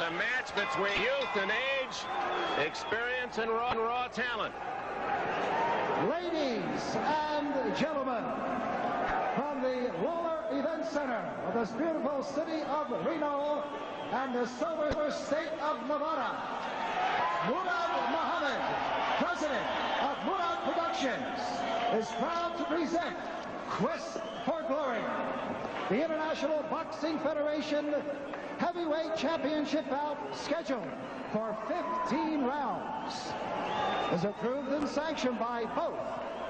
It's a match between youth and age, experience and raw talent. Ladies and gentlemen, from the Waller Event Center of this beautiful city of Reno and the silver state of Nevada, Murad Muhammad, president of Murad Productions, is proud to present Quest for Glory, the International Boxing Federation Heavyweight Championship bout scheduled for 15 rounds. Is approved and sanctioned by both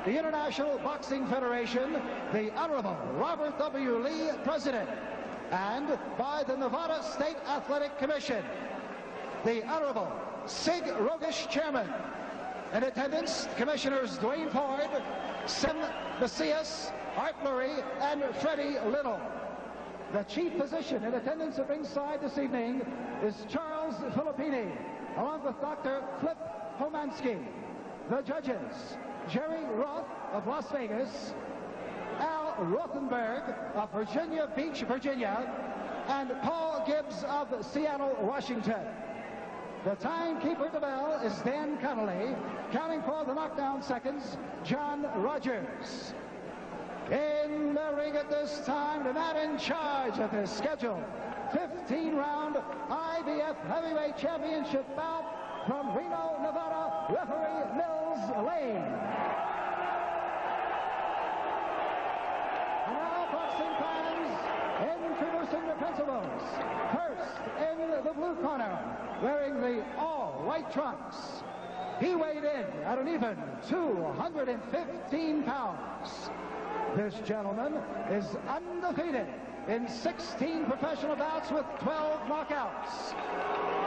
the International Boxing Federation, the Honorable Robert W. Lee, President, and by the Nevada State Athletic Commission, the Honorable Sig Rogish, Chairman. In attendance, Commissioners Dwayne Ford, Sim Macias, Art Lurie, and Freddie Little. The chief physician in attendance at ringside this evening is Charles Filippini, along with Dr. Flip Homansky. The judges, Jerry Roth of Las Vegas, Al Rothenberg of Virginia Beach, Virginia, and Paul Gibbs of Seattle, Washington. The timekeeper at the bell is Dan Connolly, counting for the knockdown seconds, John Rogers. In the ring at this time, the man in charge of this scheduled 15-round IBF Heavyweight Championship bout from Reno, Nevada, referee Mills Lane. And now, boxing fans, introducing the principals. First, in the blue corner, wearing the all-white trunks. He weighed in at an even 215 pounds. This gentleman is undefeated in 16 professional bouts with 12 knockouts.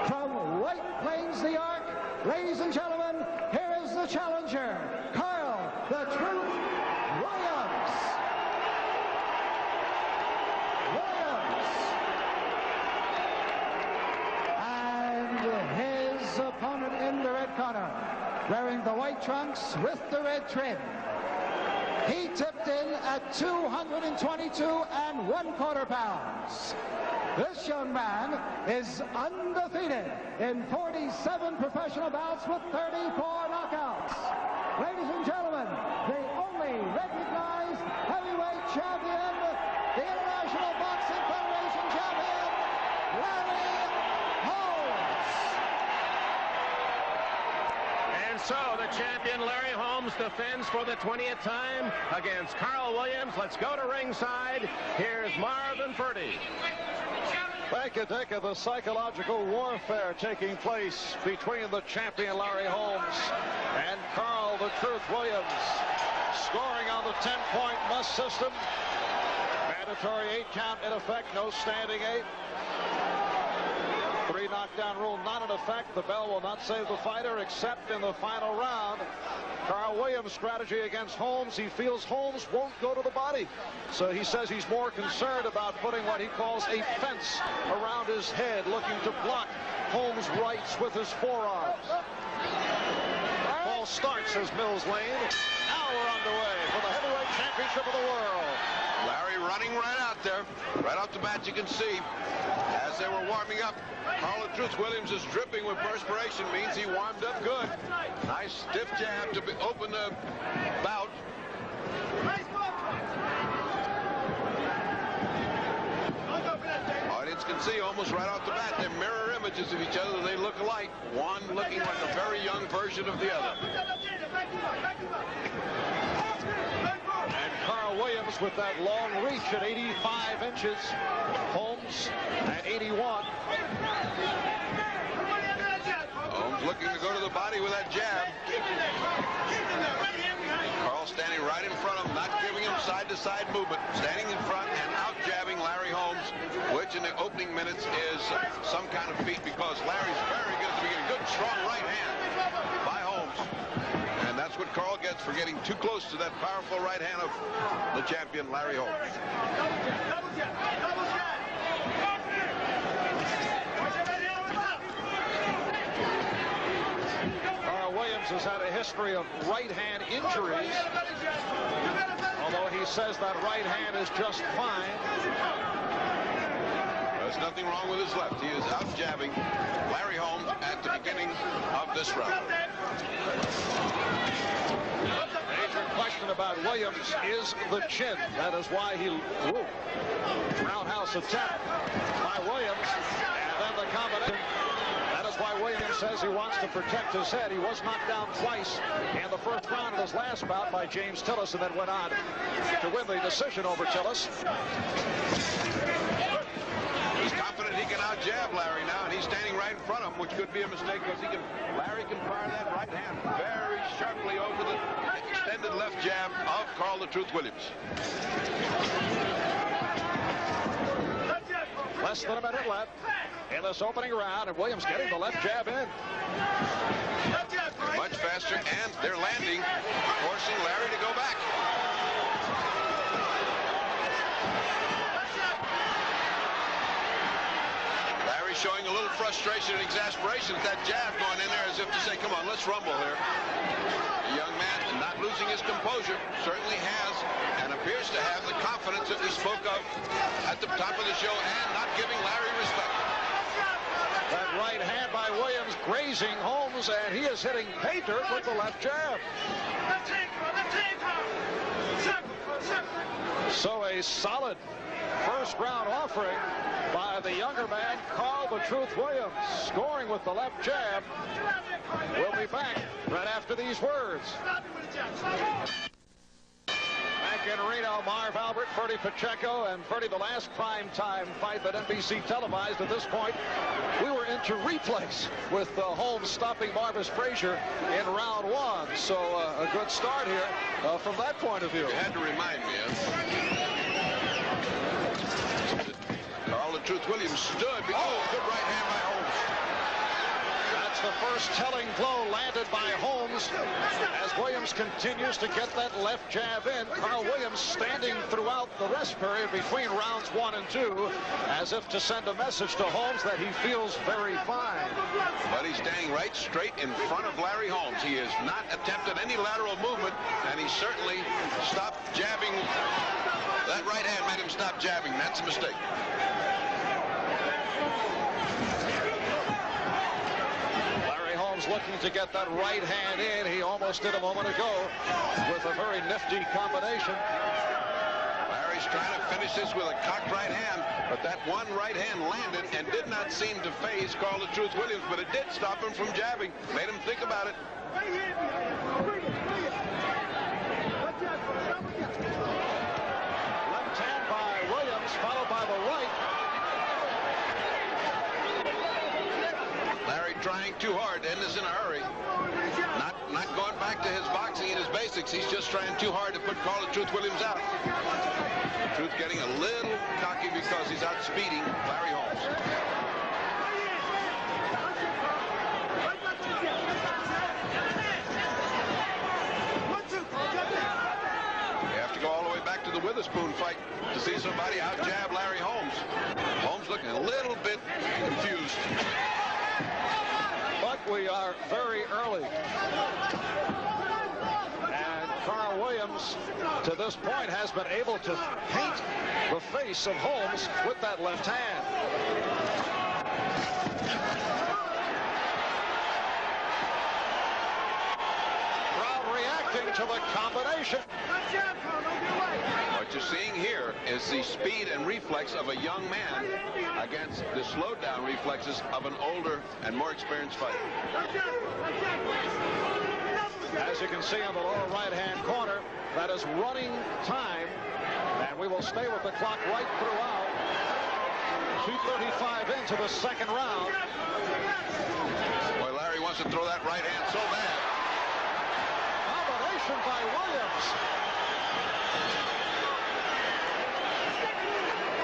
From White Plains, New York, ladies and gentlemen, here is the challenger, Carl "The Truth" Williams. And his opponent in the red corner, wearing the white trunks with the red trim. He tipped in at 222 1/4 pounds. This young man is undefeated in 47 professional bouts with 34 knockouts. Ladies and gentlemen, the only recognized heavyweight champion, the International Boxing Federation champion, Larry Holmes. And so the champion Larry Holmes defends for the 20th time against Carl Williams. Let's go to ringside. Here's Marvin Purdy. Thank you, Dick. Of the psychological warfare taking place between the champion Larry Holmes and Carl "The Truth" Williams. Scoring on the 10-point must system. Mandatory 8 count in effect, no standing 8. 3 knockdown rule not in effect. The bell will not save the fighter except in the final round. Carl Williams' strategy against Holmes, he feels Holmes won't go to the body. So he says he's more concerned about putting what he calls a fence around his head, looking to block Holmes' rights with his forearms. Ball starts, says Mills Lane. Now we're underway for the heavyweight championship of the world. Larry running right out there. Right off the bat, you can see as they were warming up, Carl "The Truth" Williams is dripping with perspiration. Means he warmed up good. Nice stiff jab to open the bout. Audience can see almost right off the bat they're mirror images of each other. They look alike. One looking like a very young version of the other. And Carl Williams with that long reach at 85 inches. Holmes at 81. Holmes looking to go to the body with that jab. Carl standing right in front of him, not giving him side-to-side movement. Standing in front and out-jabbing Larry Holmes, which in the opening minutes is some kind of feat because Larry's very good at the beginning. Good, strong right hand by Holmes. And that's what Carl gets for getting too close to that powerful right hand of the champion, Larry Holmes. Carl Williams has had a history of right hand injuries, although he says that right hand is just fine. There's nothing wrong with his left. He is out jabbing Larry Holmes at the beginning of this round. Major question about Williams is the chin. That is why he roundhouse attack by Williams, and then the combination. That is why Williams says he wants to protect his head. He was knocked down twice in the first round of his last bout by James Tillis, and then went on to win the decision over Tillis. He's confident he can out-jab Larry now, and he's standing right in front of him, which could be a mistake because Larry can fire that right hand very sharply over the extended left jab of Carl the Truth Williams. Less than a minute left in this opening round, and Williams getting the left jab in. Much faster, and they're landing, forcing Larry to go back. Larry showing a little frustration and exasperation at that jab going in there as if to say, come on, let's rumble here. The young man not losing his composure, certainly has and appears to have the confidence that we spoke of at the top of the show, and not giving Larry respect. That right hand by Williams grazing Holmes, and he is hitting pay dirt with the left jab. So a solid first round offering by the younger man, Carl the Truth Williams, scoring with the left jab. We'll be back right after these words. Back in Reno, Marv Albert, Ferdy Pacheco, and Ferdy, the last primetime fight that NBC televised. At this point, we were into replays with Holmes stopping Marvis Frazier in round one. So a good start here from that point of view. You had to remind me Carl the Truth Williams stood. Oh, good right hand by Holmes. That's the first telling blow landed by Holmes as Williams continues to get that left jab in. Carl Williams standing throughout the rest period between rounds 1 and 2 as if to send a message to Holmes that he feels very fine. But he's standing right straight in front of Larry Holmes. He has not attempted any lateral movement, and he certainly stopped jabbing. That right hand made him stop jabbing. That's a mistake. Looking to get that right hand in. He almost did a moment ago with a very nifty combination. Larry's trying to finish this with a cocked right hand, but that one right hand landed and did not seem to phase Carl the Truth Williams, but it did stop him from jabbing. Made him think about it. Left hand by Williams, followed by the right. Larry trying too hard to end this in a hurry. Not going back to his boxing and his basics. He's just trying too hard to put Carl the Truth Williams out. The Truth getting a little cocky because he's outspeeding Larry Holmes. You have to go all the way back to the Witherspoon fight to see somebody out-jab Larry Holmes. Holmes looking a little bit confused. But we are very early. And Carl Williams, to this point, has been able to paint the face of Holmes with that left hand. Crowd reacting to the combination. What you're seeing here is the speed and reflex of a young man against the slowed down reflexes of an older and more experienced fighter. As you can see on the lower right-hand corner, that is running time, and we will stay with the clock right throughout. 2:35 into the second round. Boy, Larry wants to throw that right hand so bad. Combination by Williams.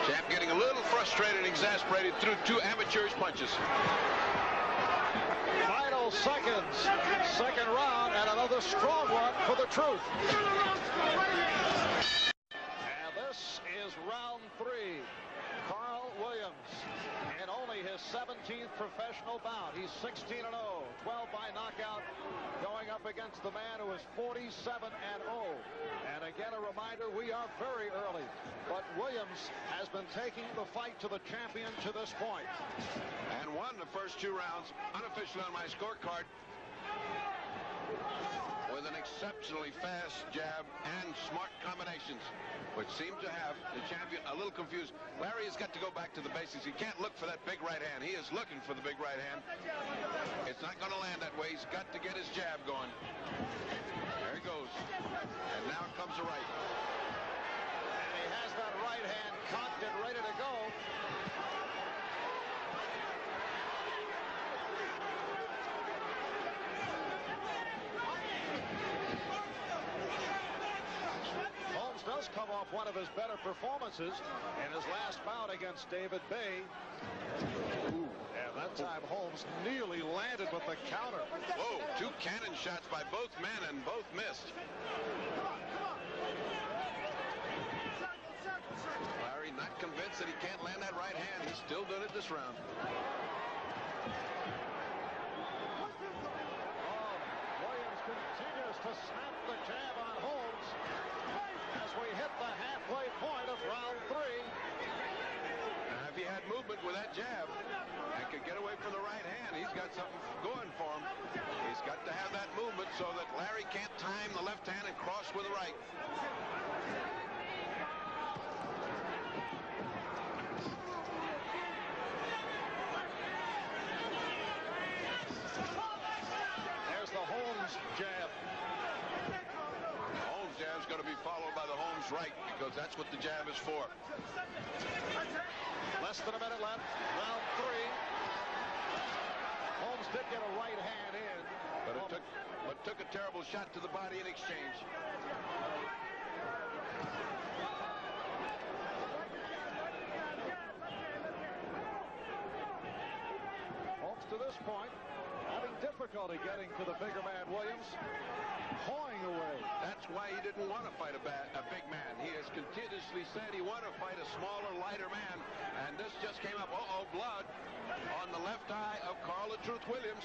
Champ getting a little frustrated and exasperated through two amateurish punches. Final seconds. Second round, and another strong one for the Truth. And this is round 3. Carl Williams, in only his 17th professional bout. He's 16-0, 12 by knockout, going up against the man who is 47-0. And again, a reminder, we are very early, but Williams has been taking the fight to the champion to this point. And won the first 2 rounds, unofficially on my scorecard, with an exceptionally fast jab and smart combinations, which seemed to have the champion a little confused. Larry has got to go back to the basics. He can't look for that big right hand. He is looking for the big right hand. It's not going to land that way. He's got to get his jab going. There he goes. And now comes the right. And he has that right hand cocked and ready to go. Holmes does come off one of his better performances in his last bout against David Bay. And that time Holmes nearly landed with the counter. Whoa, 2 cannon shots by both men and both missed. Larry not convinced that he can't land that right hand. He's still doing it this round. Williams continues to snap the jab on Holmes as we hit the halfway point of round 3. Now, if he had movement with that jab and could get away from the right hand, he's got something going for him. He's got to have that movement so that Larry can't time the left hand and cross with the right. There's the Holmes jab. Holmes jab's going to be followed by the Holmes right, because that's what the jab is for. Less than a minute left. Round 3. Holmes did get a right hand in, but took a terrible shot to the body in exchange. Holmes to this point having difficulty getting to the bigger man Williams, pawing away. That's why he didn't want to fight a big man. He has continuously said he wanted to fight a smaller, lighter man, and this just came up. Uh-oh, blood on the left eye of Carl the Truth Williams.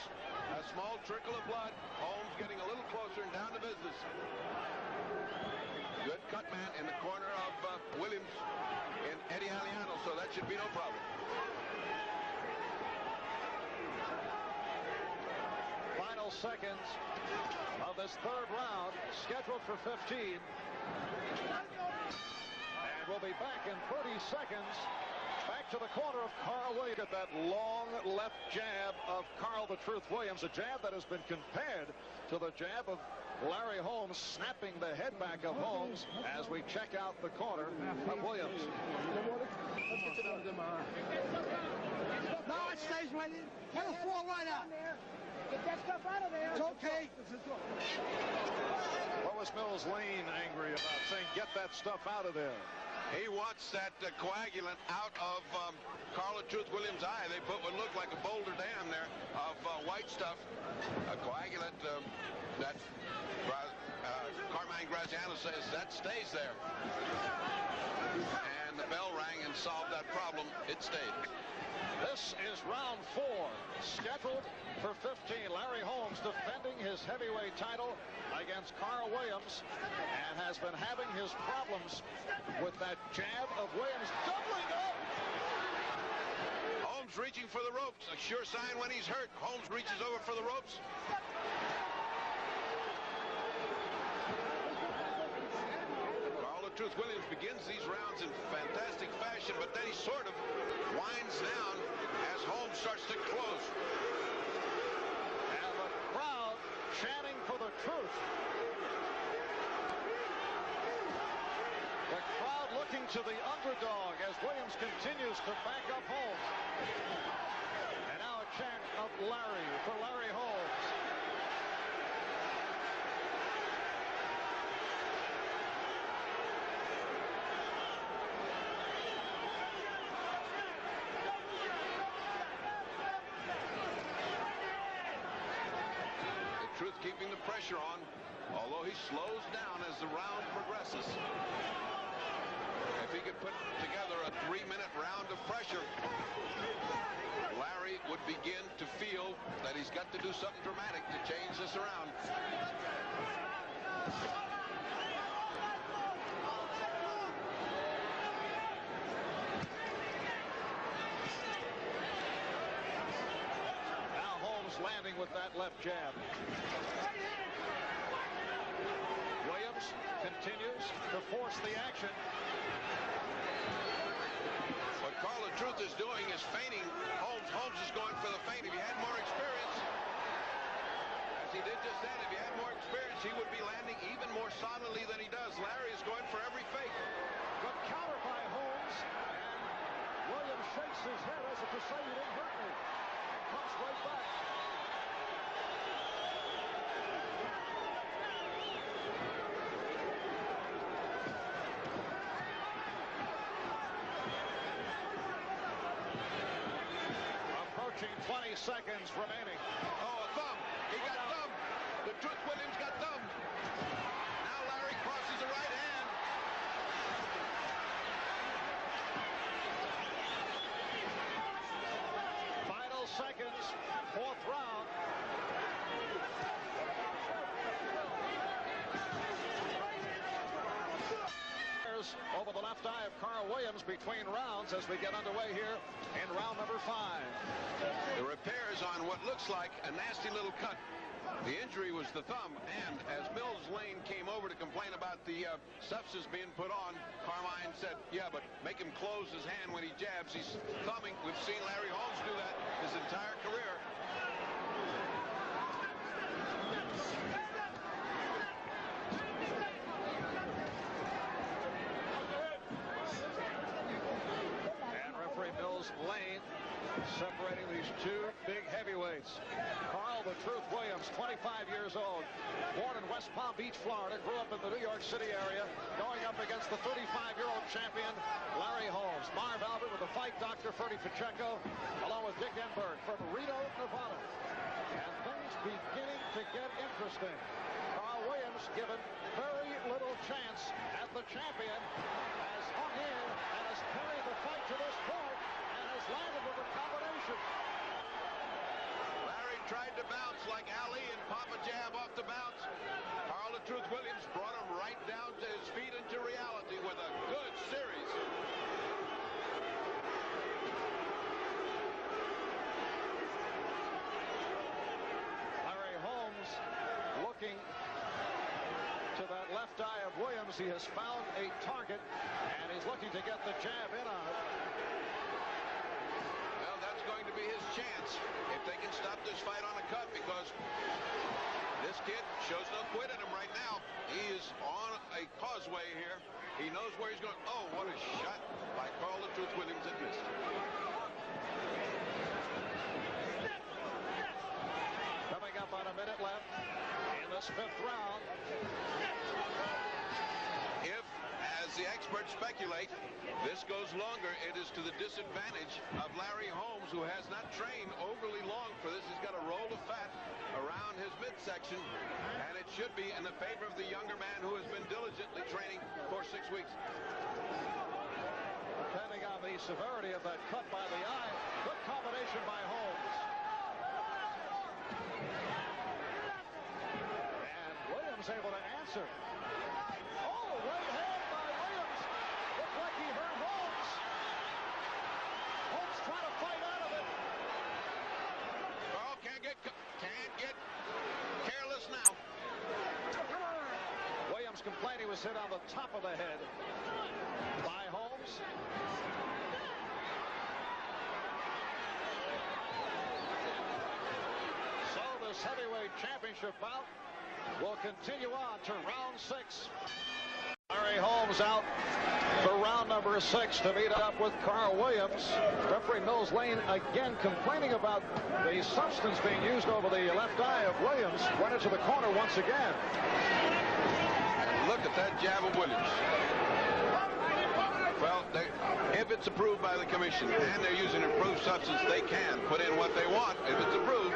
A small trickle of blood. Holmes getting a little closer and down to business. Good cut man in the corner of Williams in Eddie Aliano, so that should be no problem. Final seconds of this 3rd round, scheduled for 15. And we'll be back in 30 seconds. Back to the corner of Carl Williams at that long left jab of Carl the Truth Williams, a jab that has been compared to the jab of Larry Holmes, snapping the head back of Holmes as we check out the corner of Williams. No, it stays right in. It'll fall right out. Get that stuff out of there. It's okay. What was Mills Lane angry about, saying get that stuff out of there? He wants that coagulant out of Carl the Truth Williams' eye. They put what looked like a boulder dam there of white stuff. A coagulant that Carmine Graziano says that stays there. And the bell rang and solved that problem. It stayed. This is round 4, scheduled for 15. Larry Holmes defending his heavyweight title against Carl Williams, and has been having his problems with that jab of Williams doubling up. Holmes reaching for the ropes, a sure sign when he's hurt. Holmes reaches over for the ropes. Truth Williams begins these rounds in fantastic fashion, but then he sort of winds down as Holmes starts to close. And the crowd chanting for the truth. The crowd looking to the underdog as Williams continues to back up Holmes. And now a chant of Larry for Larry Holmes. Truth keeping the pressure on, although he slows down as the round progresses. If he could put together a 3-minute round of pressure, he's got to do something dramatic to change this around. Now Holmes landing with that left jab. Williams continues to force the action. What Carl the Truth is doing is feinting Holmes. Holmes is going for the feint. If he had more experience, as he did just then, if he had more experience, he would be landing even more solidly than he does. Larry is going for every feint. Good counter by Holmes. And Williams shakes his head as if to say, "You didn't hurt me." And comes right back. Approaching 20 seconds remaining. Oh, a thumb. He got thumbed. The Truth Williams got thumbed. Now Larry crosses the right hand. Final seconds, fourth round. Over the left eye of Carl Williams between rounds as we get underway here in round number 5. The repair is on what looks like a nasty little cut. The injury was the thumb, and as Mills Lane came over to complain about the substance being put on, Carmine said, "Yeah, but make him close his hand when he jabs. He's thumbing." We've seen Larry Holmes do that his entire career. Lane separating these two big heavyweights. Carl the Truth Williams, 25 years old, born in West Palm Beach, Florida, grew up in the New York City area, going up against the 35-year-old champion Larry Holmes. Marv Albert with the fight, Dr. Ferdy Pacheco, along with Dick Enberg from Reno, Nevada. And things beginning to get interesting. Carl Williams given very little chance at the champion, has hung in and has carried the fight to this point. Landed with a combination. Larry tried to bounce like Ali and pop a jab off the bounce. Carl the Truth Williams brought him right down to his feet into reality with a good series. Larry Holmes looking to that left eye of Williams. He has found a target, and he's looking to get the jab in on it. Going to be his chance if they can stop this fight on a cut, because this kid shows no quit in him right now. He is on a causeway here. He knows where he's going. Oh, what a shot by Carl the Truth Williams that missed. Coming up on a minute left in this 5th round. If, as the experts speculate, this goes longer, it is to the disadvantage of Larry Holmes, who has not trained overly long for this. He's got a roll of fat around his midsection, and it should be in the favor of the younger man who has been diligently training for 6 weeks. Depending on the severity of that cut by the eye, good combination by Holmes. And Williams able to answer. Oh, right hand by Williams. Looked like he hurt Holmes. Holmes trying to fight out of it. Carl can't get careless now. Williams complained he was hit on the top of the head by Holmes. So this heavyweight championship bout will continue on to round 6. Larry Holmes out for round number 6 to meet up with Carl Williams. Referee Mills Lane again complaining about the substance being used over the left eye of Williams. Went into the corner once again. Look at that jab of Williams. Well, if it's approved by the commission and they're using approved substance, they can put in what they want. If it's approved,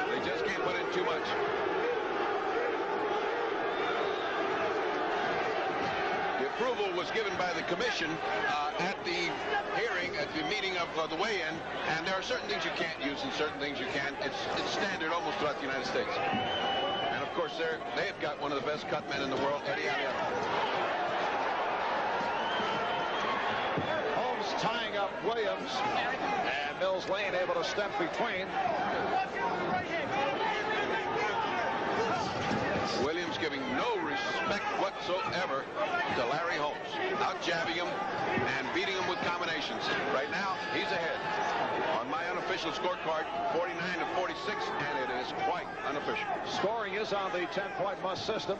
they just can't put in too much. approval was given by the commission at the hearing, at the meeting of the weigh-in, and there are certain things you can't use and certain things you can. It's standard almost throughout the United States. And of course, they've got one of the best cut men in the world, Eddie Aliano. Holmes tying up Williams, and Mills Lane able to step between. Williams giving no respect whatsoever to Larry Holmes, out jabbing him and beating him with combinations. Right now, he's ahead on my unofficial scorecard, 49-46, and it is quite unofficial. Scoring is on the 10-point must system,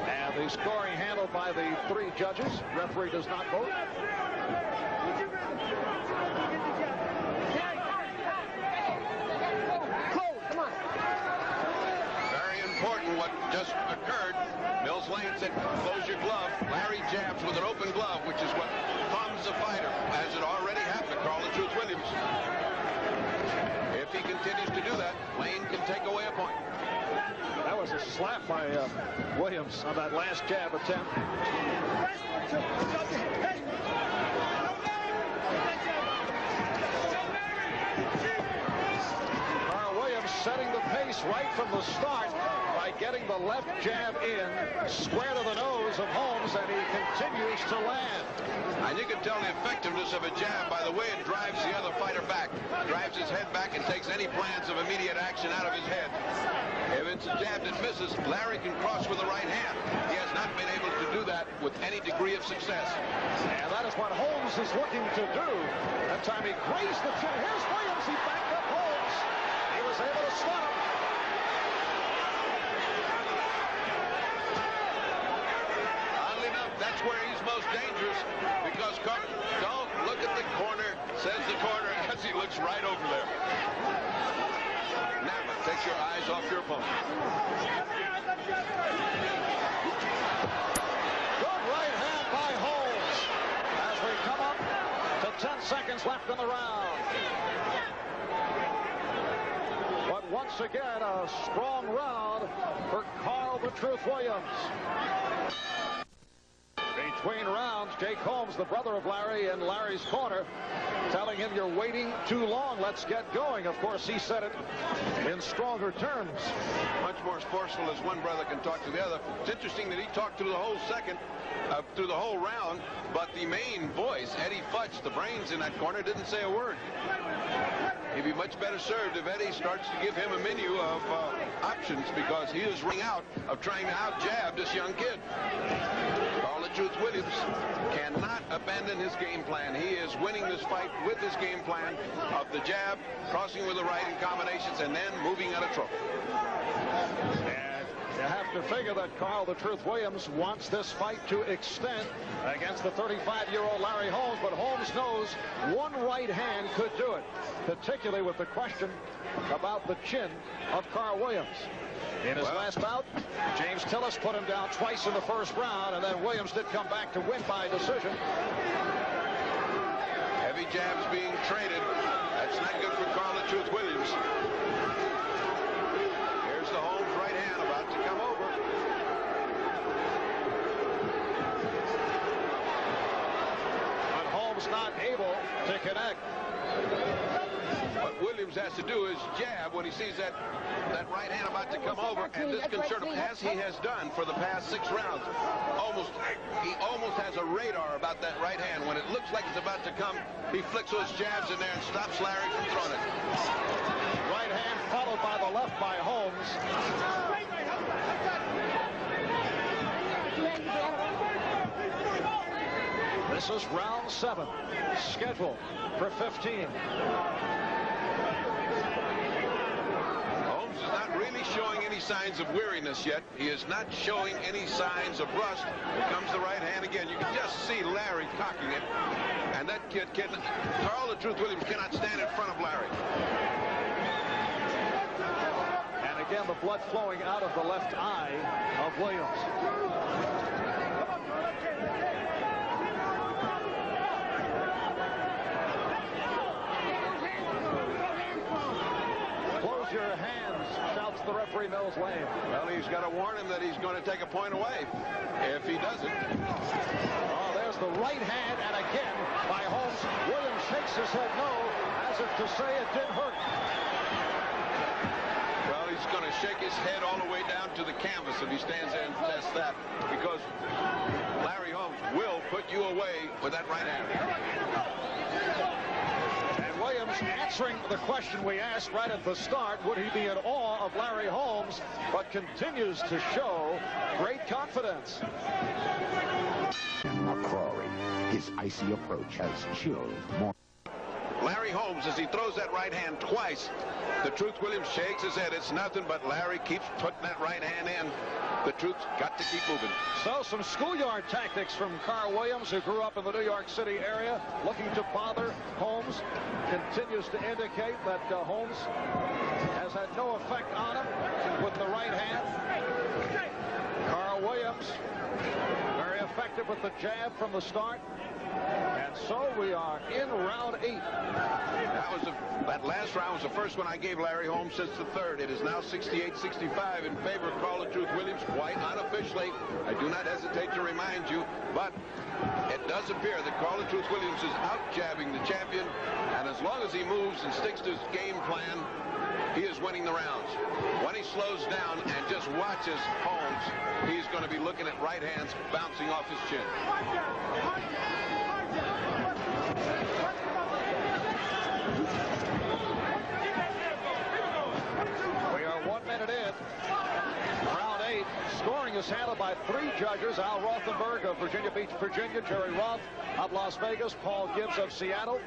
and the scoring handled by the 3 judges. Referee does not vote. What just occurred. Mills Lane said, close your glove. Larry jabs with an open glove, which is what harms the fighter, as it already happened to Carl the Truth Williams. If he continues to do that, Lane can take away a point. That was a slap by Williams on that last jab attempt. Carl Williams setting the pace right from the start by getting the left jab in square to the nose of Holmes, and he continues to land. And you can tell the effectiveness of a jab by the way it drives the other fighter back, drives his head back, and takes any plans of immediate action out of his head. If it's a jab that misses, Larry can cross with the right hand. He has not been able to do that with any degree of success. And that is what Holmes is looking to do. That time he grazed the chin. Here's Williams. He backed up Holmes. He was able to stun him. That's where he's most dangerous, because don't look at the corner, says the corner, as he looks right over there. Never take your eyes off your opponent. Good right hand by Holmes as we come up to 10 seconds left in the round. But once again, a strong round for Carl the Truth Williams. Between rounds, Jake Holmes, the brother of Larry, in Larry's corner, telling him, you're waiting too long. Let's get going. Of course, he said it in stronger terms. Much more forceful as one brother can talk to the other. It's interesting that he talked through the whole through the whole round, but the main voice, Eddie Futch, the brains in that corner, didn't say a word. He'd be much better served if Eddie starts to give him a menu of options, because he is running out of trying to out-jab this young kid. Carl the Truth Williams cannot abandon his game plan. He is winning this fight with his game plan of the jab, crossing with the right in combinations, and then moving at a trouble. And you have to figure that Carl the Truth Williams wants this fight to extend against the 35-year-old Larry Holmes, but Holmes knows one right hand could do it, particularly with the question about the chin of Carl Williams. In his last bout, James Tillis put him down twice in the first round, and then Williams did come back to win by decision. Heavy jabs being traded. That's not good for Carl the Truth Williams. Here's the Holmes right hand about to come over. But Holmes not able to connect. What Williams has to do is jab when he sees that right hand about to come over, and disconcert him, as he has done for the past 6 rounds. He almost has a radar about that right hand. When it looks like it's about to come, he flicks those jabs in there and stops Larry from throwing it. Right hand followed by the left by Holmes. This is round 7, scheduled for 15. Holmes is not really showing any signs of weariness yet. He is not showing any signs of rust. Here comes the right hand again. You can just see Larry cocking it. And that kid, Carl the Truth Williams, cannot stand in front of Larry. And again, the blood flowing out of the left eye of Williams. Close your hands, shouts What's the referee Mills Lane? Well, he's got to warn him that he's going to take a point away if he doesn't. Oh, there's the right hand, and again by Holmes. Williams shakes his head no, as if to say it didn't hurt. Well, he's going to shake his head all the way down to the canvas if he stands there and tests that, because Larry Holmes will put you away with that right hand. And Williams answering the question we asked right at the start, would he be in awe of Larry Holmes, but continues to show great confidence. McCrory, his icy approach has chilled more. Larry Holmes, as he throws that right hand twice, the Truth Williams shakes his head. It's nothing, but Larry keeps putting that right hand in. The Truth's got to keep moving. So some schoolyard tactics from Carl Williams, who grew up in the New York City area, looking to bother Holmes. Continues to indicate that Holmes has had no effect on him with the right hand. Carl Williams, very effective with the jab from the start. And so we are in round 8. That last round was the first one I gave Larry Holmes since the third. It is now 68-65 in favor of Carl the Truth Williams, quite unofficially. I do not hesitate to remind you, but it does appear that Carl the Truth Williams is out-jabbing the champion, and as long as he moves and sticks to his game plan, he is winning the rounds. When he slows down and just watches Holmes, he's going to be looking at right hands bouncing off his chin. We are 1 minute in. Round 8. Scoring is handled by 3 judges. Al Rothenberg of Virginia Beach, Virginia. Jerry Roth of Las Vegas. Paul Gibbs of Seattle.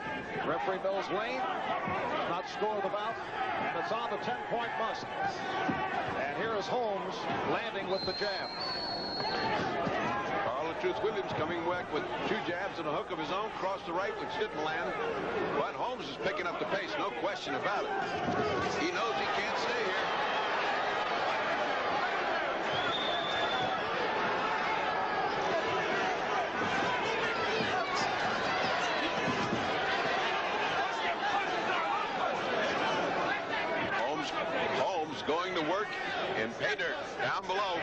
Referee Mills Lane does not score the bout. And it's on the 10-point must. And here is Holmes landing with the jab. Carl the Truth Williams coming back with 2 jabs and a hook of his own. Cross the right, which didn't land. But Holmes is picking up the pace, no question about it. He knows he can't stay here. Holmes going to work in pay dirt down below.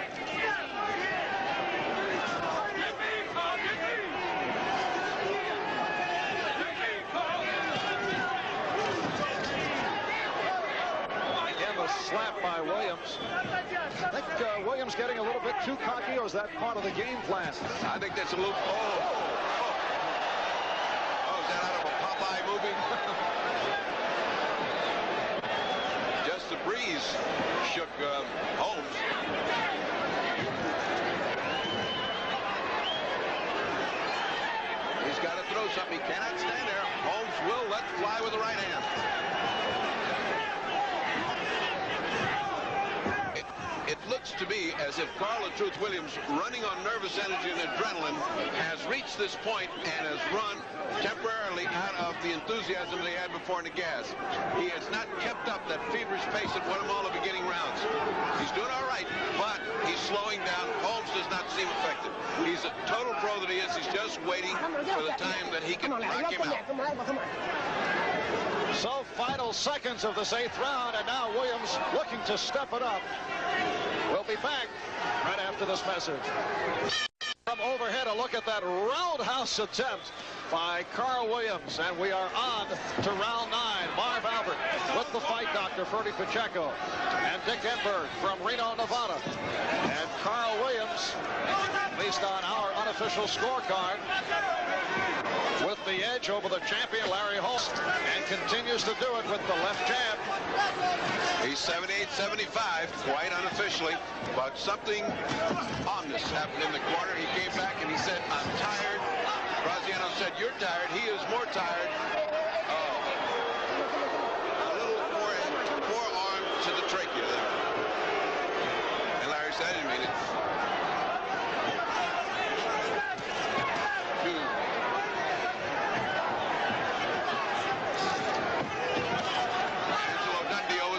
Slap by Williams. I think Williams getting a little bit too cocky, or is that part of the game plan? I think that's a little... Oh, is that out of a Popeye movie? Just the breeze shook Holmes. He's got to throw something. He cannot stand there. Holmes will let fly with the right hand. It looks to me as if Carl the Truth Williams, running on nervous energy and adrenaline, has reached this point and has run temporarily out of the enthusiasm they had before in the gas. He has not kept up that feverish pace that won him all the beginning rounds. He's doing all right, but he's slowing down. Holmes does not seem effective. He's a total pro that he is. He's just waiting for the time that he can knock him out. So final seconds of this 8th round, and now Williams looking to step it up. We'll be back right after this message. From overhead, a look at that roundhouse attempt by Carl Williams, and we are on to round 9. Marv Albert with the fight doctor, Ferdy Pacheco, and Dick Enberg from Reno, Nevada. And Carl Williams, at least on our unofficial scorecard, with the edge over the champion Larry Holmes, and continues to do it with the left jab. He's 78-75, quite unofficially, but something ominous happened in the corner. He came back and he said, "I'm tired." Graziano said, "You're tired." He is more tired. A little forearm to the trachea there. And Larry said, "I didn't mean it."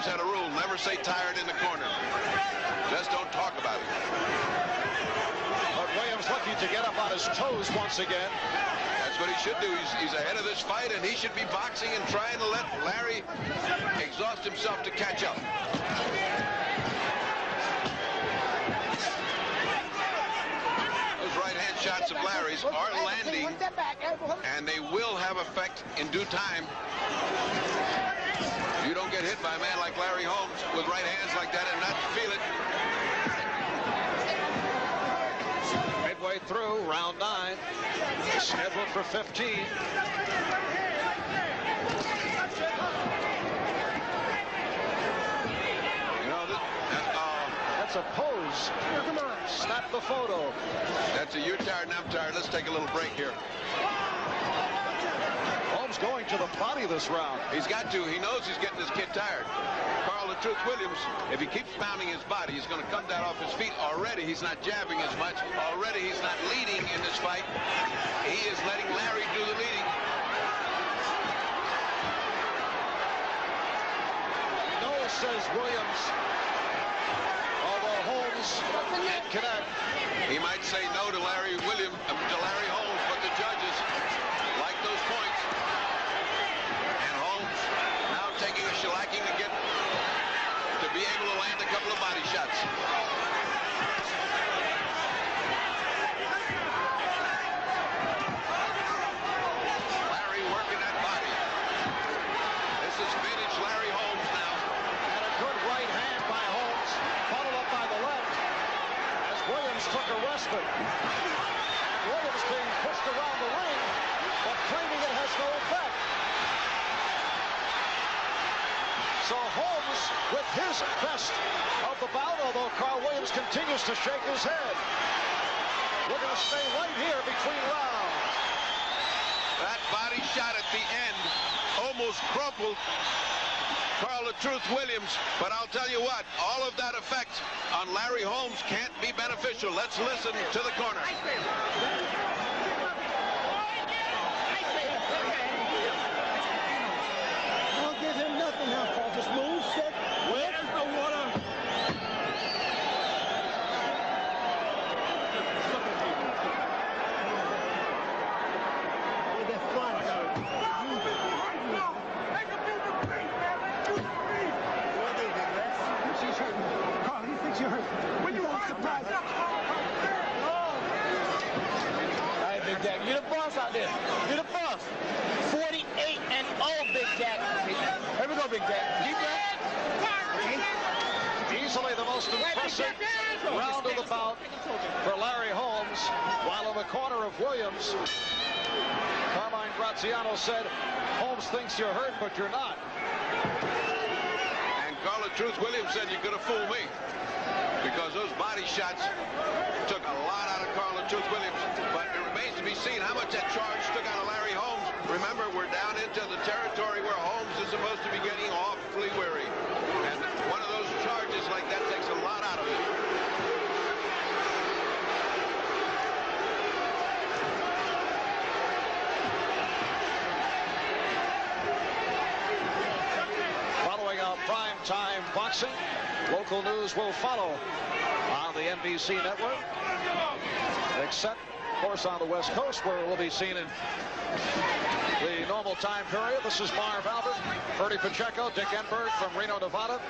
Had a rule, never say tired in the corner. Just don't talk about it. But Williams looking to get up on his toes once again. That's what he should do. He's ahead of this fight, and he should be boxing and trying to let Larry exhaust himself to catch up. shots of Larry's are landing, and they will have effect in due time. You don't get hit by a man like Larry Holmes with right hands like that and not feel it. Midway through round 9, scheduled for 15. You know, that's a pose. Come on, snap the photo. That's a you're tired and I'm tired. Let's take a little break here. Holmes going to the body this round. He's got to. He knows he's getting this kid tired. Carl "The Truth" Williams, if he keeps pounding his body, he's going to come down off his feet. Already he's not jabbing as much. Already he's not leading in this fight. He is letting Larry do the leading. No, says Williams. Although Holmes can't connect. He might say no to Larry Holmes, but the judges like those points. And Holmes now taking a shellacking to be able to land a couple of body shots. Larry working that body. This is vintage Larry Holmes now. And a good right hand by Holmes, followed up by the left as Williams took a respite. And Williams being pushed around the ring, but claiming it has no effect. So Holmes with his best of the bout, although Carl Williams continues to shake his head. We're going to stay right here between rounds. That body shot at the end almost crumpled Carl "The Truth" Williams, but I'll tell you what, all of that effect on Larry Holmes can't be beneficial. Let's listen to the corner. Don't give him nothing now, Paul. Just move, sit. Where's the water? They're flying. She's hurting. Carl, he thinks you're hurt. When you hurt, surprise. All right, Big Jack. You're the boss out there. You're the boss. 48-0, Big Jack. Here we go, Big Jack. Deep breath. Easily the most impressive round of the bout for Larry Holmes, while in the corner of Williams, Carmine Graziano said, Holmes thinks you're hurt, but you're not. And Carl "The Truth" Williams said, you could have fooled me, because those body shots took a lot out of Carl "The Truth" Williams. But it remains to be seen how much that charge took out of Larry Holmes. Remember, we're down into the territory where Holmes is supposed to be getting awfully weary. And one of those charges like that takes a lot out of him. Following our prime time boxing, local news will follow on the NBC network, except, of course, on the West Coast, where it will be seen in the normal time period. This is Marv Albert, Ferdy Pacheco, Dick Enberg from Reno, Nevada.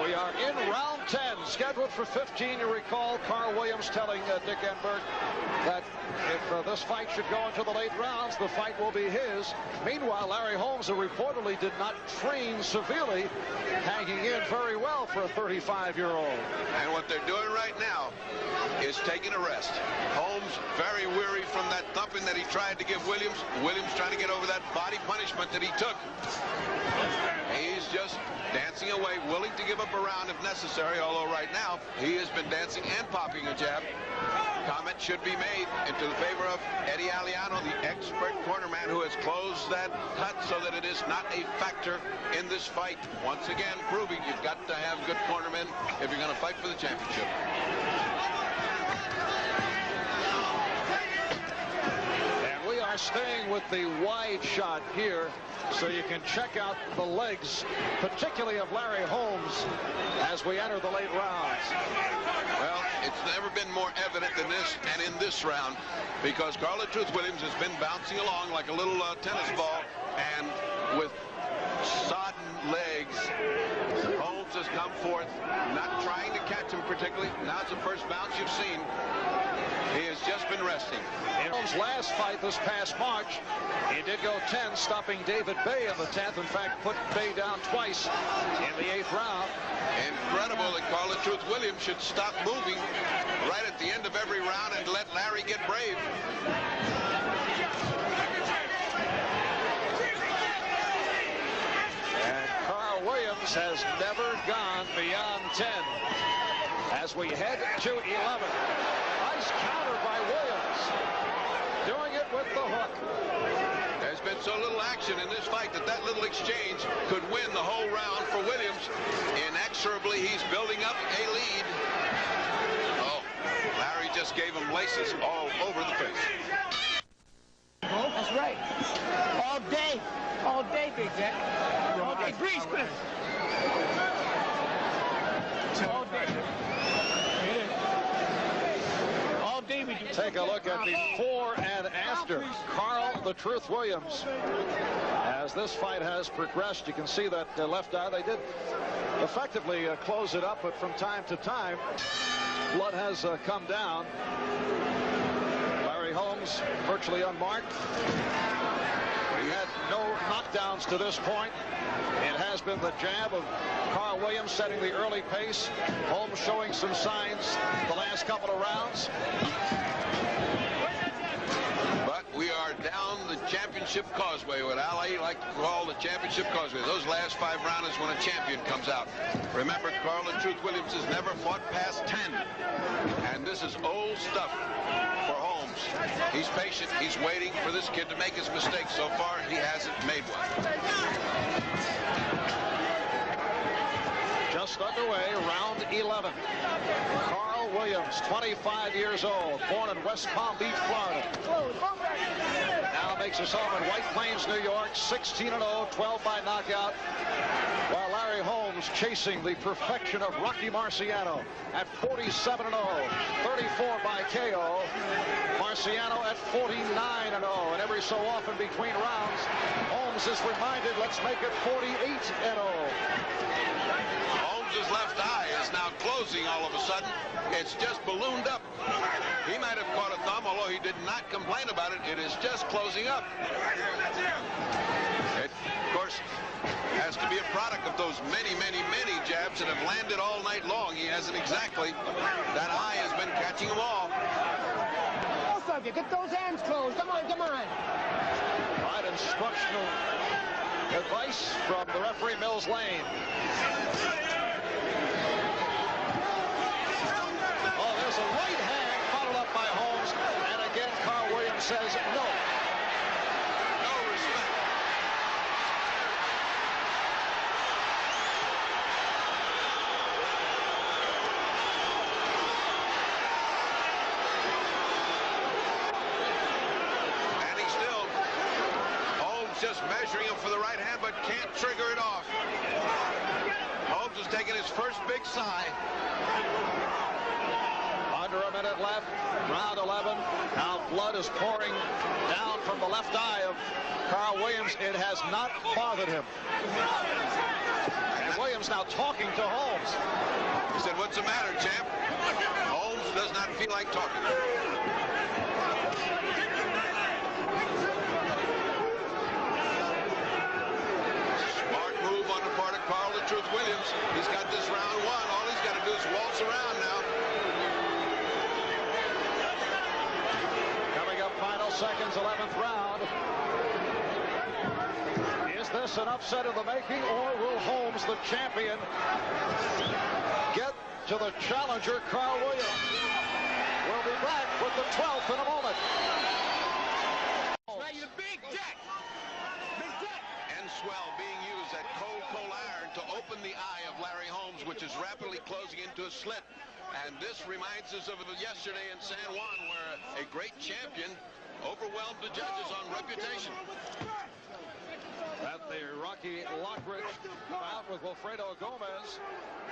We are in round 10, scheduled for 15. You recall Carl Williams telling Dick Enberg that if this fight should go into the late rounds, the fight will be his. Meanwhile, Larry Holmes, who reportedly did not train severely, hanging in very well for a 35-year-old. And what they're doing right now is taking a rest. Holmes very weary from that thumping that he tried to give Williams. Williams trying to get over that body punishment that he took. He's just dancing away, willing to give up a round if necessary, although right now he has been dancing and popping a jab. Comment should be made into the favor of Eddie Aliano, the expert cornerman who has closed that cut so that it is not a factor in this fight. Once again, proving you've got to have good cornermen if you're going to fight for the championship. And we are staying with the wide shot here, so you can check out the legs, particularly of Larry Holmes, as we enter the late rounds. Well, it's never been more evident than this and in this round, because Carl "The Truth" Williams has been bouncing along like a little tennis ball, and with sodden legs, Holmes has come forth, not trying to catch him particularly. Now it's the first bounce you've seen. He has just been resting. In Holmes' last fight this past March, he did go 10, stopping David Bay in the 10th. In fact, put Bay down twice in the 8th round. Incredible that Carl the Truth Williams should stop moving right at the end of every round and let Larry get brave. And Carl Williams has never gone beyond 10. As we head to 11. Nice counter by Williams. Doing it with the hook. There's been so little action in this fight that little exchange could win the whole round for Williams. Inexorably, he's building up a lead. Oh, Larry just gave him laces all over the face. That's right. All day. All day, Big Jack. All day. Breeze, Chris. All day. All day we do. Take a look at before and after Carl the Truth Williams. As this fight has progressed, you can see that left eye. They did effectively close it up, but from time to time, blood has come down. Larry Holmes virtually unmarked. He had no knockdowns to this point. It has been the jab of Carl Williams setting the early pace. Holmes showing some signs the last couple of rounds. But we are down the championship causeway, what Ali like to call the championship causeway. Those last 5 rounds is when a champion comes out. Remember, Carl the Truth Williams has never fought past 10. And this is old stuff for Holmes. He's patient. He's waiting for this kid to make his mistake. So far, he hasn't made one. Just underway, round 11. Carl Williams, 25 years old, born in West Palm Beach, Florida. Now makes his home in White Plains, New York, 16-0, 12 by knockout. While Larry Holmes chasing the perfection of Rocky Marciano at 47-0, 34 by KO. Marciano at 49-0, and every so often between rounds, Holmes is reminded, let's make it 48-0. Holmes' left eye is now closing all of a sudden. It's just ballooned up. He might have caught a thumb, although he did not complain about it. It is just closing up. It, of course, has to be a product of those many jabs that have landed all night long. He hasn't exactly. That eye has been catching them all. Both of you, get those hands closed. Come on, come on. Right, instructional advice from the referee, Mills Lane. Oh, there's a right hand followed up by Holmes, and again Carl Williams says no. No respect. Standing still. Holmes just measuring him for the right hand, but can't trigger it off. Holmes is taking his first big sigh. Under a minute left, round 11. Now blood is pouring down from the left eye of Carl Williams. It has not bothered him. And Williams now talking to Holmes. He said, "What's the matter, champ?" Holmes does not feel like talking. Smart move on the part of Carl the Truth Williams. He's got this round won. All he's got to do is waltz around now. Coming up, final seconds, 11th round. Is this an upset in the making, or will Holmes, the champion, get to the challenger, Carl Williams? We'll be back with the 12th in a moment. Big Jack. Big Jack. And swell being used, that cold iron, to open the eye of Larry Holmes, which is rapidly closing into a slit. And this reminds us of yesterday in San Juan, where a great champion overwhelmed the judges on reputation. At the Rocky Lockridge bout with Wilfredo Gomez,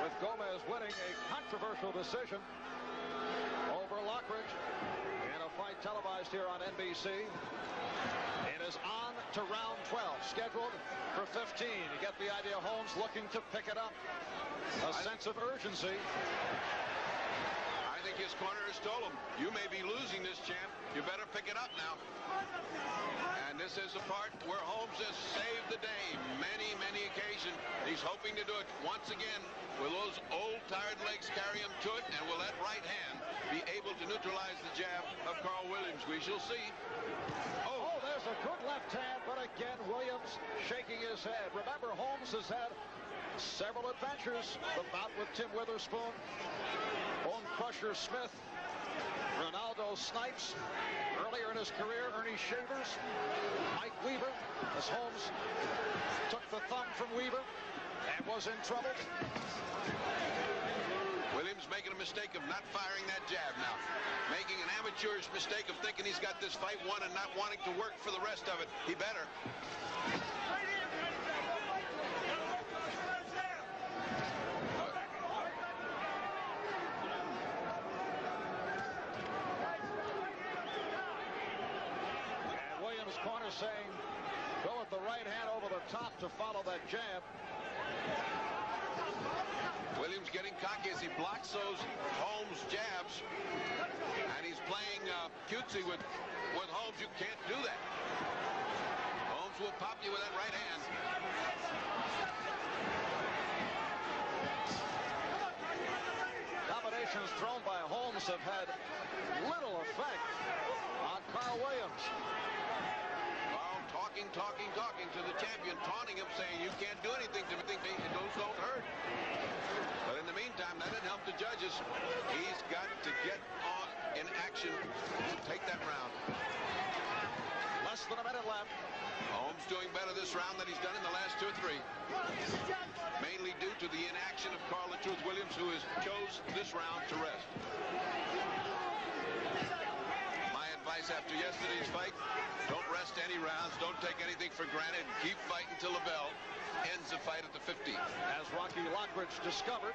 with Gomez winning a controversial decision over Lockridge in a fight televised here on NBC. It is on to round 12, scheduled for 15. You get the idea. Holmes looking to pick it up. A sense of urgency. I I think his corner has told him, you may be losing this, champ. You better pick it up now. And this is the part where Holmes has saved the day. Many, many occasions. He's hoping to do it once again. Will those old, tired legs carry him to it? And will that right hand be able to neutralize the jab of Carl Williams? We shall see. Oh, there's a good left hand, but again, Williams shaking his head. Remember, Holmes has had several adventures. The bout with Tim Witherspoon, Bone Crusher Smith, Ronaldo Snipes, earlier in his career, Ernie Shavers, Mike Weaver, as Holmes took the thumb from Weaver and was in trouble. Williams making a mistake of not firing that jab now. Making an amateurish mistake of thinking he's got this fight won and not wanting to work for the rest of it. He better. And Williams' corner saying, go with the right hand over the top to follow that jab. Williams getting cocky as he blocks those Holmes jabs. And he's playing cutesy with Holmes. You can't do that. Holmes will pop you with that right hand. Combinations thrown by Holmes have had little effect on Carl Williams. Talking to the champion, taunting him, saying, you can't do anything to me. Those don't hurt. But in the meantime, that didn't help the judges. He's got to get on in action to take that round. Less than a minute left. Holmes doing better this round than he's done in the last 2 or 3. Mainly due to the inaction of Carl "The Truth" Williams, who has chose this round to rest. My advice after yesterday's fight, don't rest any rounds, don't take anything for granted, keep fighting till the bell ends the fight at the 50. As Rocky Lockridge discovered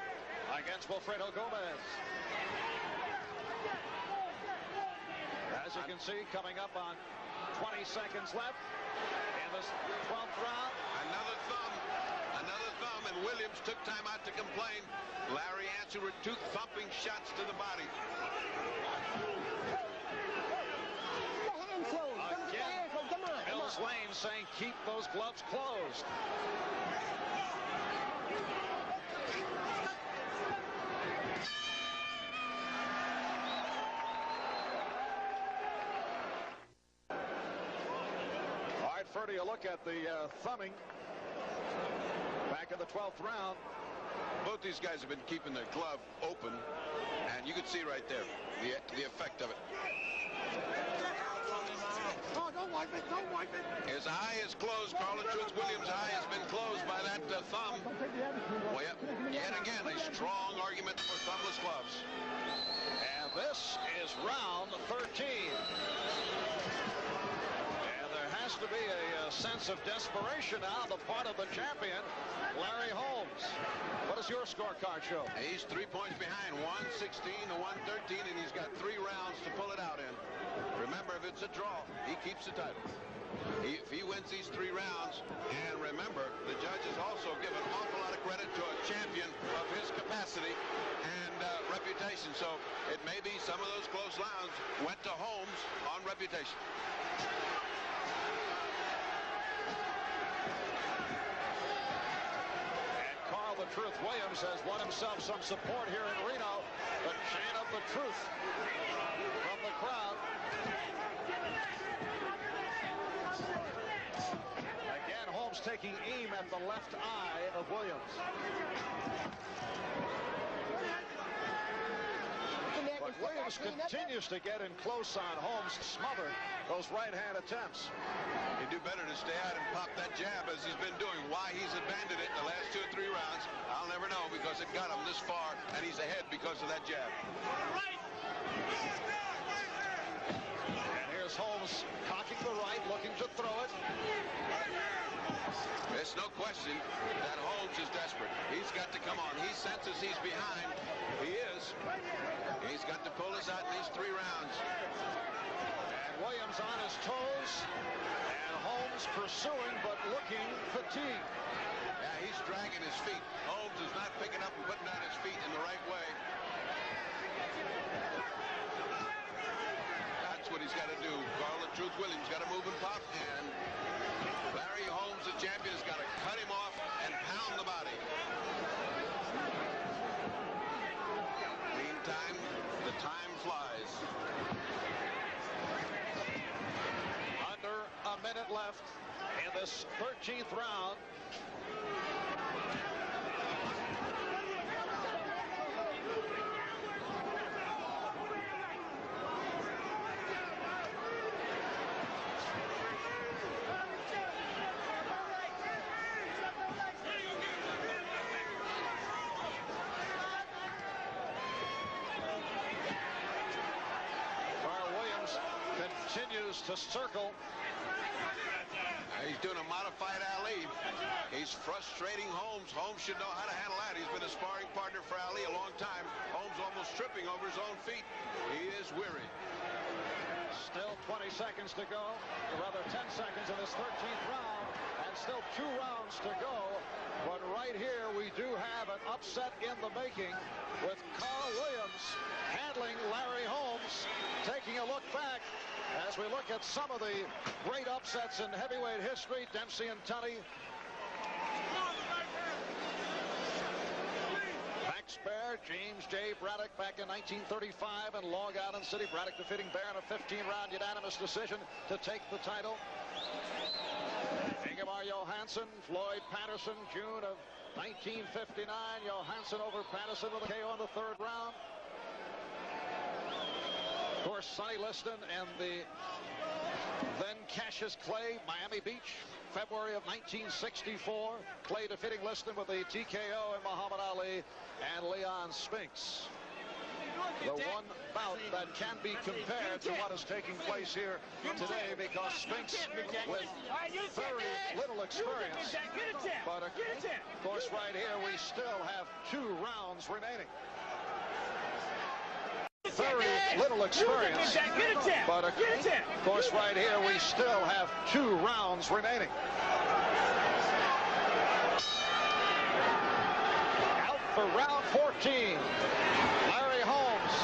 against Wilfredo Gomez. As you can see, coming up on 20 seconds left in the 12th round. Another thumb, and Williams took time out to complain. Larry answered with 2 thumping shots to the body. Again, Mills Lane saying keep those gloves closed. All right, Ferdy, a look at the thumbing back in the 12th round. Both these guys have been keeping their glove open, and you can see right there the effect of it. Oh, don't wipe it, don't wipe it. His eye is closed. Carl "The Truth" Williams' eye has been closed by that thumb. Well, yet again, a strong argument for thumbless gloves. And this is round 13. And there has to be a sense of desperation now on the part of the champion, Larry Holmes. What does your scorecard show? He's 3 points behind, 116 to 113, and he's got 3 rounds to pull it out in. Remember, if it's a draw, he keeps the title. If he wins these 3 rounds, and remember, the judges also give an awful lot of credit to a champion of his capacity and reputation. So it may be some of those close rounds went to Holmes on reputation. And Carl "The Truth" Williams has won himself some support here in Reno. The chain of the truth from the crowd. Again, Holmes taking aim at the left eye of Williams. But Williams continues to get in close on Holmes, smother those right-hand attempts. He'd do better to stay out and pop that jab as he's been doing. Why he's abandoned it in the last 2 or 3 rounds, I'll never know, because it got him this far, and he's ahead because of that jab. And here's Holmes cocking the right, looking to throw it. There's no question that Holmes is desperate. He's got to come on. He senses he's behind. He is. He's got to pull this out in these 3 rounds. And Williams on his toes. And Holmes pursuing, but looking fatigued. Yeah, he's dragging his feet. Holmes is not picking up and putting down his feet in the right way. That's what he's got to do. Carl the Truth Williams got to move and pop, and Larry Holmes, the champion, has got to cut him off and pound the body. Meantime, the time flies. Under a minute left in this 13th round. Continues to circle. He's doing a modified Ali. He's frustrating Holmes. Holmes should know how to handle that. He's been a sparring partner for Ali a long time. Holmes almost tripping over his own feet. He is weary. Still 20 seconds to go, or rather 10 seconds in this 13th round, and still 2 rounds to go. But right here we do have an upset in the making with Carl Williams handling Larry Holmes. Taking a look back as we look at some of the great upsets in heavyweight history. Dempsey and Tunney. Max Baer, James J. Braddock back in 1935 in Long Island City. Braddock defeating Baer in a 15-round unanimous decision to take the title. Ingemar Johansson, Floyd Patterson, June of 1959. Johansson over Patterson with a KO in the 3rd round. Of course, Sonny Liston and the then Cassius Clay, Miami Beach, February of 1964. Clay defeating Liston with a TKO and Muhammad Ali and Leon Spinks. The one bout that can be compared to what is taking place here today, because Spinks with very little experience. But of course, right here we still have 2 rounds remaining. Very little experience, but of course right here we still have 2 rounds remaining. Out for round 14, Larry Holmes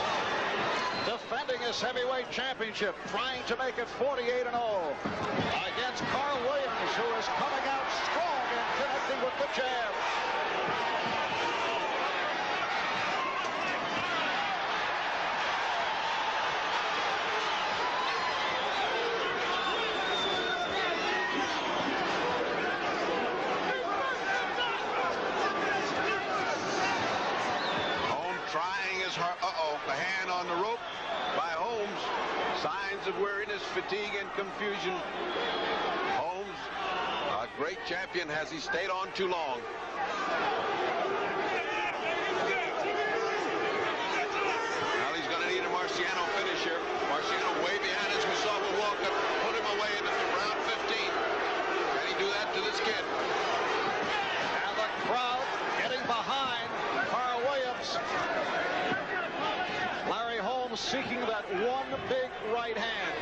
defending his heavyweight championship, trying to make it 48-0 against Carl Williams, who is coming out strong and connecting with the jab. A hand on the rope by Holmes. Signs of weariness, fatigue, and confusion. Holmes, a great champion, has he stayed on too long. Now he's going to need a Marciano finish here. Marciano way behind, as we saw with Walker, put him away in round 15. Can he do that to this kid? And the crowd getting behind Carl Williams. Larry Holmes seeking that one big right hand.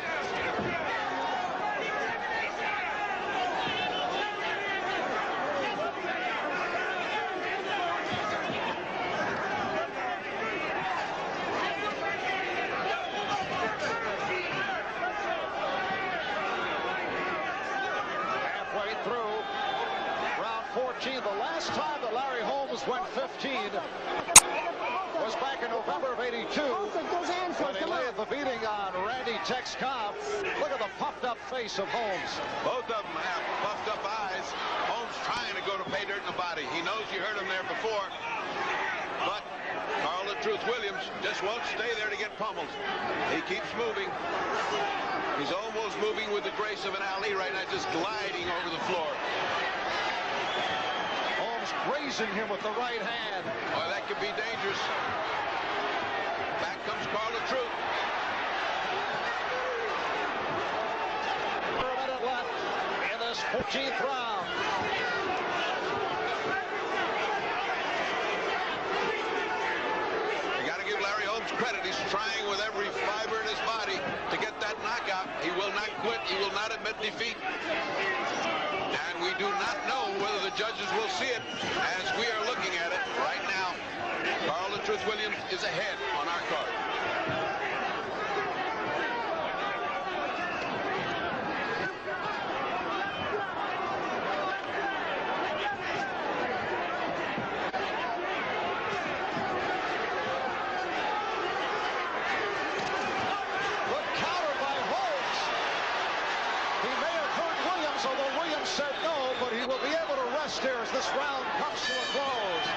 Halfway through round 14. The last time that Larry Holmes went 15 was back in November of '82 when he laid the beating on Randy Tex Cobb. Look at the puffed up face of Holmes. Both of them have puffed up eyes. Holmes trying to go to pay dirt in the body. He knows you heard him there before. But Carl the Truth Williams just won't stay there to get pummeled. He keeps moving. He's almost moving with the grace of an Ali right now, just gliding over the floor. Grazing him with the right hand. Oh, that could be dangerous. Back comes Carl the Truth. A minute left in this 14th round. You got to give Larry Holmes credit. He's trying with every fiber in his body to get that knockout. He will not quit. He will not admit defeat. And we do not know whether the judges will see it as we are looking at it right now. Carl the Truth Truth Williams is ahead on our card. Although Williams said no, but he will be able to rest here as this round comes to a close.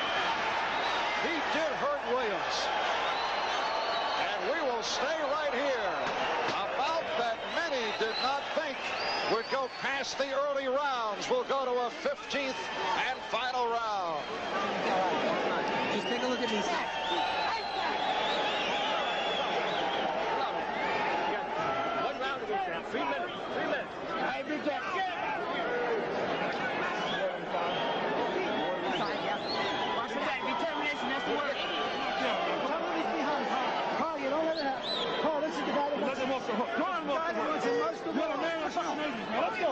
He did hurt Williams. And we will stay right here. A bout that many did not think would go past the early rounds. We'll go to a 15th and final round. Just take a look at these. 1 round to go, champ. 3 minutes. 3 minutes. Hey, big Jack. Determination, that's the word. Somebody's behind, Carl. Carl, you don't let it happen. Carl, this is the guy that wants to hook. Let's go.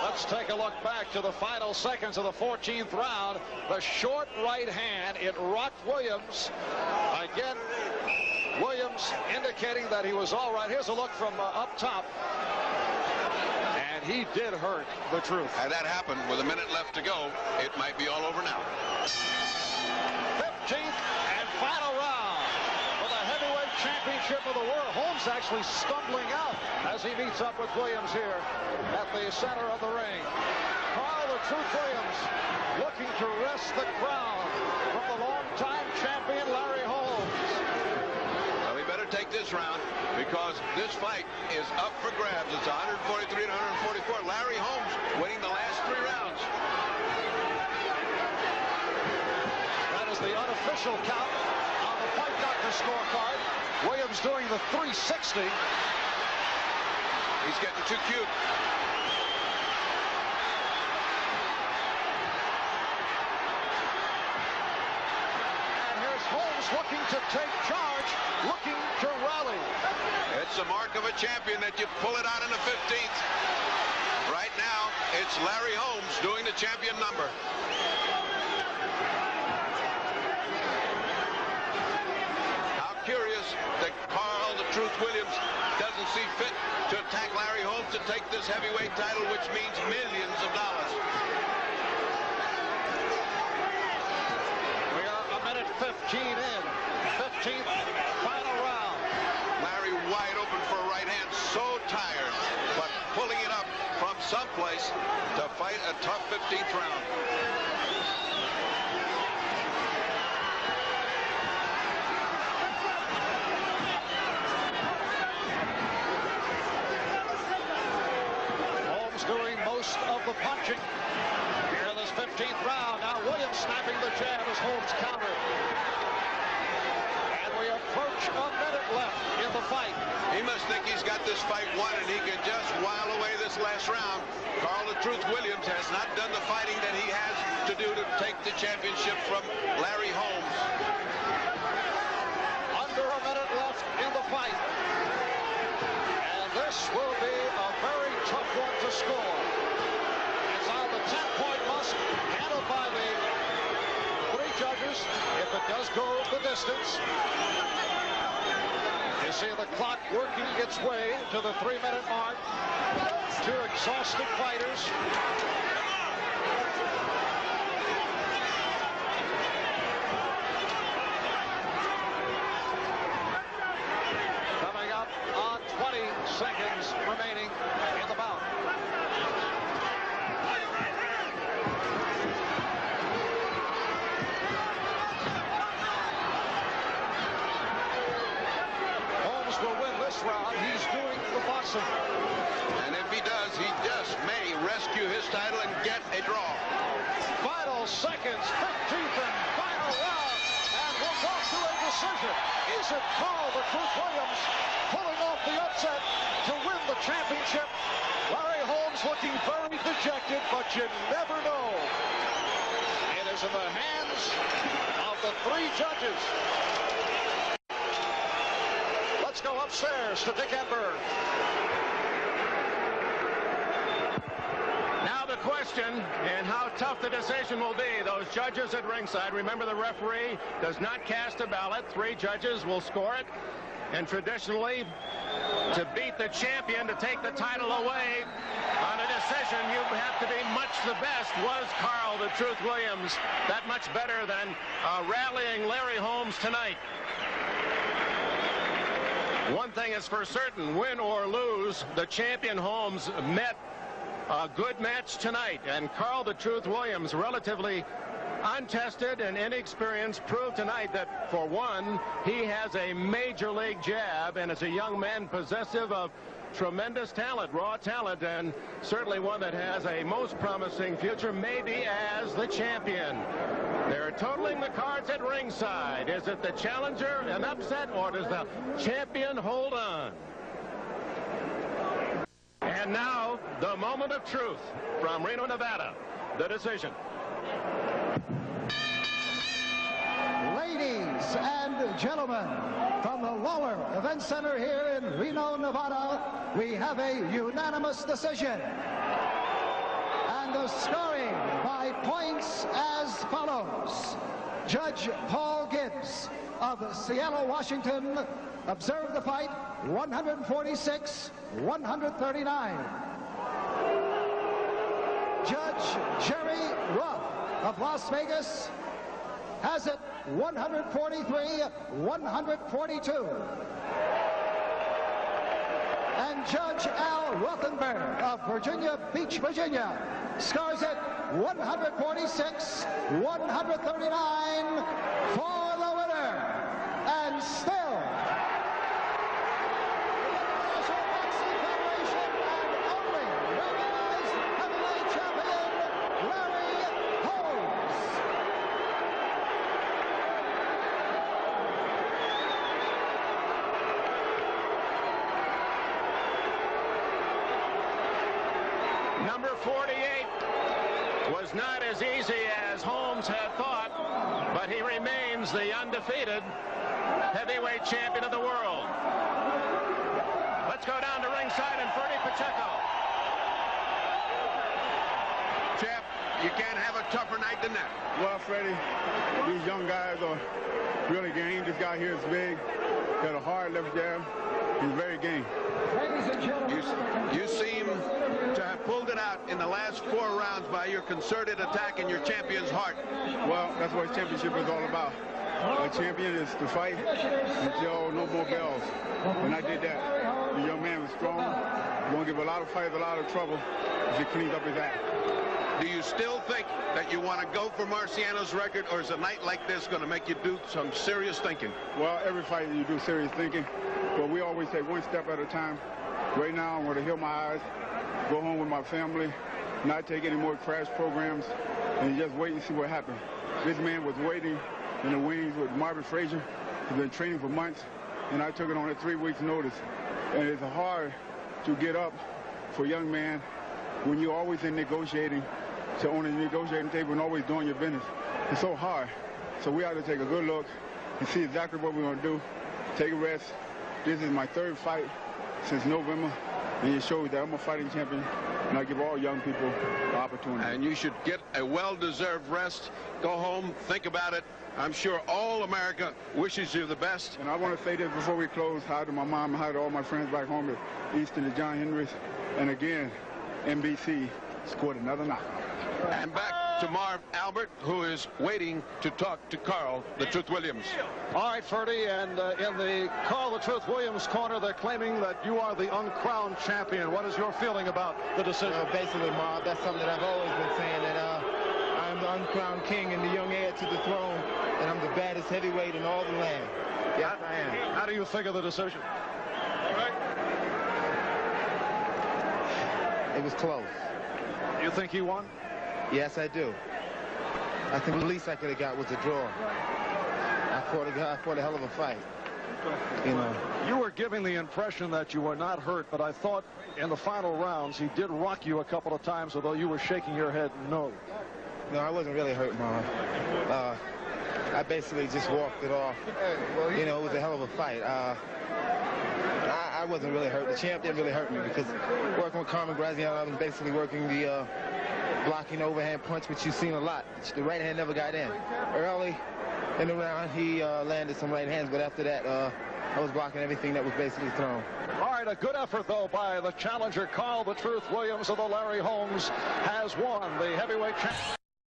Let's take a look back to the final seconds of the 14th round. The short right hand, it rocked Williams. Again, Williams indicating that he was all right. Here's a look from up top. And he did hurt the Truth. Had that happened with a minute left to go, it might be all over now. 15th and final round for the heavyweight championship of the world. Holmes actually stumbling out as he meets up with Williams here at the center of the ring. Carl the Truth Williams looking to wrest the crown from the longtime champion Larry Holmes. Well, we better take this round because this fight is up for grabs. It's 143 to 144. Larry Holmes winning the last 3 rounds. That is the unofficial count on the Fight Doctor scorecard. Williams doing the 360. He's getting too cute. And here's Holmes looking to take charge, looking to rally. It's the mark of a champion that you pull it out in the 15th. Right now, it's Larry Holmes doing the champion number. How curious that Carl the Truth Williams doesn't see fit to attack Larry Holmes to take this heavyweight title, which means millions of dollars. We are a minute 15 in. 15th final round. Larry wide open for a right hand, so tired, but pulling it up from someplace to fight a tough 15th round. Holmes doing most of the punching here in this 15th round. Now Williams snapping the jab as Holmes countered. And we approach a minute left in the fight. He must think he's got this fight won and he can just while away this last round. Carl the Truth Williams has not done the fighting that he has to do to take the championship from Larry Holmes. Under a minute left in the fight. And this will be a very tough one to score. It's on the 10-point must, handled by the 3 judges. If it does go the distance. You see the clock working its way to the 3-minute mark. 2 exhausted fighters. Coming up on 20 seconds remaining in the bout. Will win this round. He's doing the boxing. And if he does, he just may rescue his title and get a draw. Final seconds, 15th and final round. And we'll go to a decision. Is it Carl the Truth Williams pulling off the upset to win the championship? Larry Holmes looking very dejected, but you never know. It is in the hands of the 3 judges. Let's go upstairs to Dick Enberg. Now the question in how tough the decision will be. Those judges at ringside, remember the referee does not cast a ballot. 3 judges will score it. And traditionally, to beat the champion, to take the title away on a decision, you have to be much the best. Was Carl the Truth Williams that much better than rallying Larry Holmes tonight? One thing is for certain, win or lose, the champion Holmes met a good match tonight. And Carl the Truth Williams, relatively untested and inexperienced, proved tonight that, for one, he has a major league jab and is a young man possessive of tremendous talent, raw talent, and certainly one that has a most promising future, maybe as the champion. They're totaling the cards at ringside. Is it the challenger an upset, or does the champion hold on? And now, the moment of truth from Reno, Nevada, the decision. Ladies and gentlemen, from the Lawler Event Center here in Reno, Nevada, we have a unanimous decision. And the scoring by points as follows. Judge Paul Gibbs of Seattle, Washington, observed the fight 146-139. Judge Jerry Ruff of Las Vegas has it 143-142. And Judge Al Rothenberg of Virginia Beach, Virginia, scores it 146-139 for the winner. And still, International Boxing Federation and only recognized heavyweight champion, Larry Holmes. Number 48 was not as easy as Holmes had thought, but he remains the undefeated heavyweight champion of the world. Let's go down to ringside and Ferdy Pacheco. Jeff, you can't have a tougher night than that. Well, Freddie, these young guys are really game. This guy here is big. Got a hard left jab. He's very game. You seem to have pulled it out in the last 4 rounds by your concerted attack in your champion's heart. Well, that's what championship is all about. A champion is to fight until no more bells. And I did that. The young man was strong. He's going to give a lot of fighters a lot of trouble as he cleans up his act. Do you still think that you want to go for Marciano's record, or is a night like this going to make you do some serious thinking? Well, every fight you do serious thinking, but we always take one step at a time. Right now, I'm going to heal my eyes, go home with my family, not take any more crash programs, and just wait and see what happens. This man was waiting in the wings with Marvin Frazier. He's been training for months, and I took it on at 3 weeks' notice. And it's hard to get up for a young man when you're always in negotiating, so on the negotiating table and always doing your business. It's so hard. So we have to take a good look and see exactly what we're going to do. Take a rest. This is my 3rd fight since November, and it shows that I'm a fighting champion, and I give all young people the opportunity. And you should get a well-deserved rest. Go home, think about it. I'm sure all America wishes you the best. And I want to say this before we close. Hi to my mom, hi to all my friends back home at Easton and John Henry's. And again, NBC scored another knockout. And back to Marv Albert, who is waiting to talk to Carl the Truth Williams. All right, Ferdy, and in the Carl the Truth Williams corner, they're claiming that you are the uncrowned champion. What is your feeling about the decision? Basically, Marv, that's something that I've always been saying, that I'm the uncrowned king and the young heir to the throne, and I'm the baddest heavyweight in all the land. Yes, I am. How do you figure the decision? It was close. You think he won? Yes, I do. I think the least I could have got was a draw. I fought a hell of a fight. You know. You were giving the impression that you were not hurt, but I thought in the final rounds he did rock you a couple of times, although you were shaking your head no. No, I wasn't really hurt, Marv. I basically just walked it off. You know, it was a hell of a fight. I wasn't really hurt. The champ didn't really hurt me because working with Carmen Graziano, I was basically working the blocking overhand punch, which you've seen a lot. The right hand never got in. Early in the round, he landed some right hands, but after that, I was blocking everything that was basically thrown. All right, a good effort, though, by the challenger, Carl the Truth Williams of the Larry Holmes, has won the heavyweight championship.